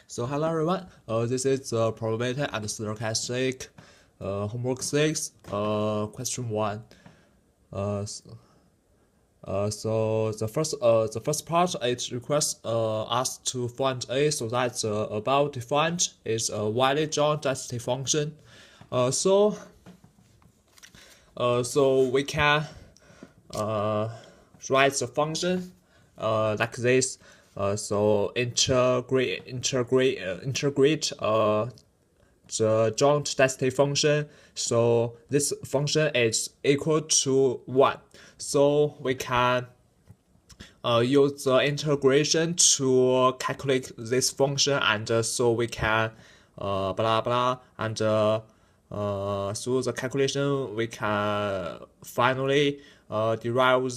So hello everyone, this is the probability and stochastic homework 6, question 1. So the first part, it requires us to find A, so that the above defined is a widely joined density function. So we can write the function like this. So integrate the joint density function. So this function is equal to 1. So we can use the integration to calculate this function, and so we can blah blah, and through the calculation we can finally derive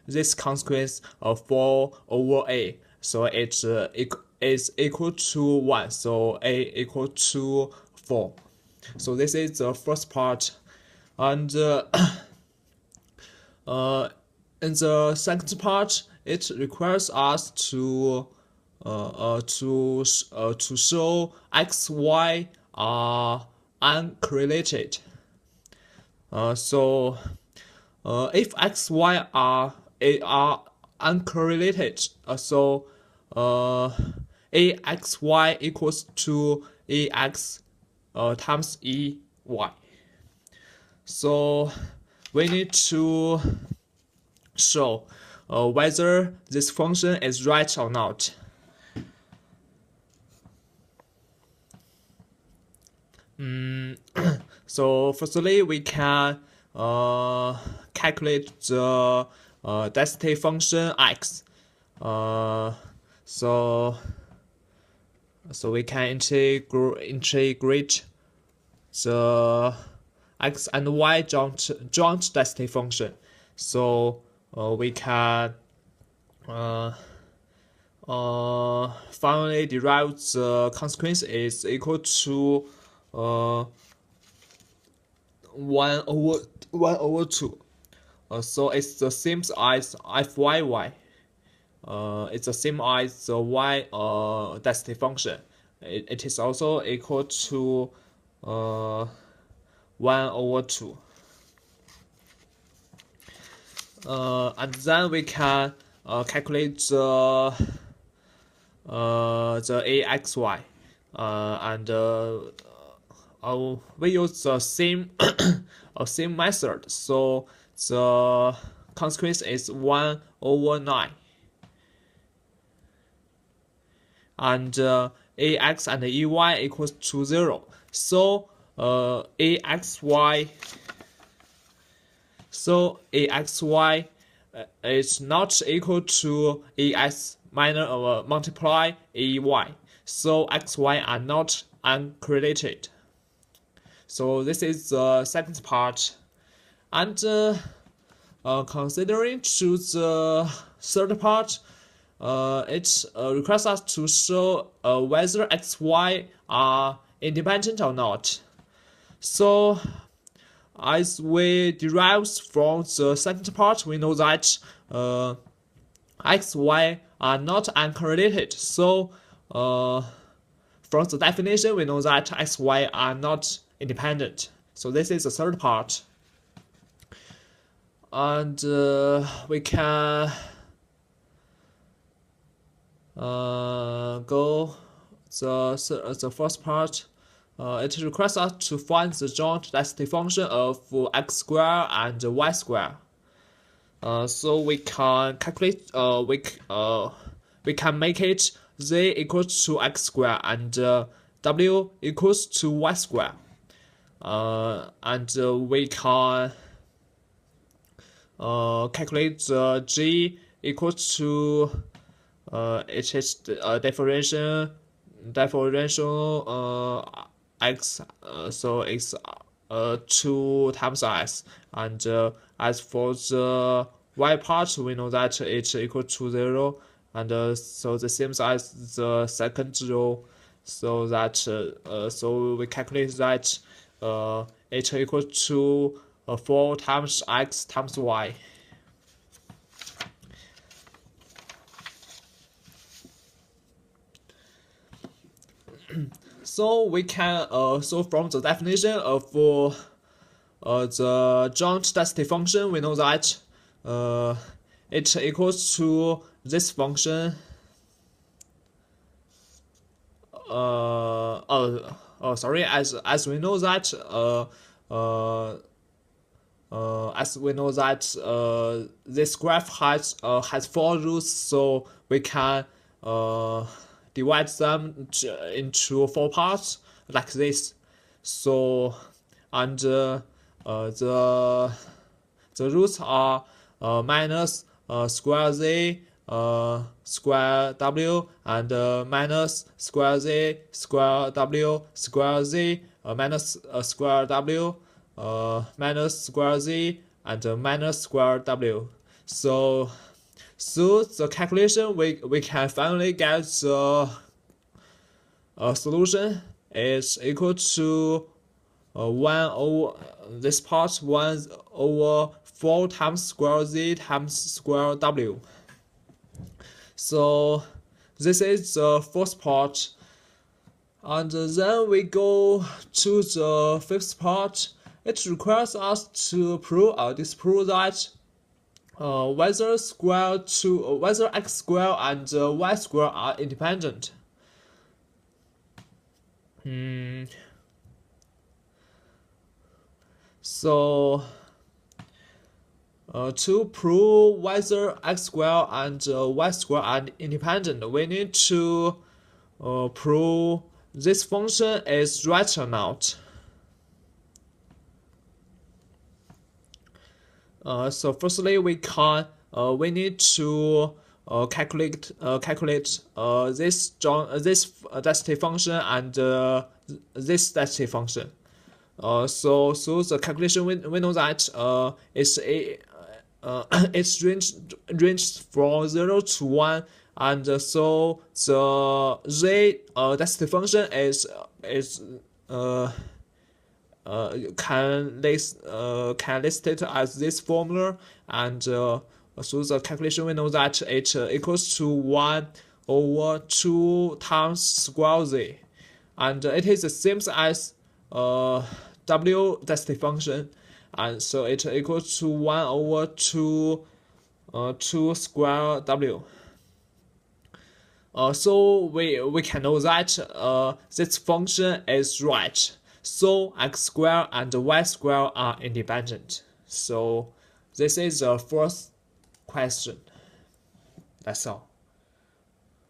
this consequence of 4 over a. So it is equal to 1, so a equal to 4. So this is the first part, and in the second part, it requires us to show x, y are uncorrelated. So if x, y are uncorrelated, so axy equals to ax times ey. So we need to show whether this function is right or not. So firstly, we can calculate the density function x. So we can integrate the x and y joint density function. So we can finally derive the consequence is equal to 1 over 2. So it's the same as fyy. It's the same as the y density function. It is also equal to 1 over 2. And then we can calculate the axy, and we use the same same method. So the consequence is 1 over 9, and ax and ey equals to 0. So axy is not equal to ax minus multiply ay. So xy are not uncorrelated. So this is the second part, and considering to the third part, it requires us to show whether xy are independent or not. So as we derive from the second part, we know that xy are not uncorrelated. So from the definition, we know that xy are not independent. So this is the third part, and we can go the first part. It requires us to find the joint density function of x squared and y squared. So we can calculate. We can make it z equals to x squared and w equals to y squared. And we can calculate the g equals to it is differential x, so it's 2 times s, and as for the y part, we know that it's equal to 0, and so the same as the second row, so that so we calculate that it equals to 4 times x times y. So we can so from the definition of the joint density function, we know that it equals to this function. Sorry. As we know that this graph has 4 roots, so we can divide them into 4 parts like this. So and the roots are minus square z square w and minus square z square w square z minus square w minus square z and minus square w. So through the calculation, we can finally get the solution is equal to 1 over this part 1 over 4 times square z times square w. So this is the first part, and then we go to the fifth part. It requires us to prove or disprove that whether x square and y square are independent. So to prove whether x square and y square are independent, we need to prove this function is right or not. So firstly, we need to calculate this density function and this density function. So through the calculation, we know that it's ranged from 0 to 1, and so the z density function can list it as this formula, and through the calculation we know that it equals to 1 over 2 times square z, and it is the same as w density function, and so it equals to 1 over 2 square w. So we can know that this function is right. So x square and y square are independent. So this is the first question. That's all.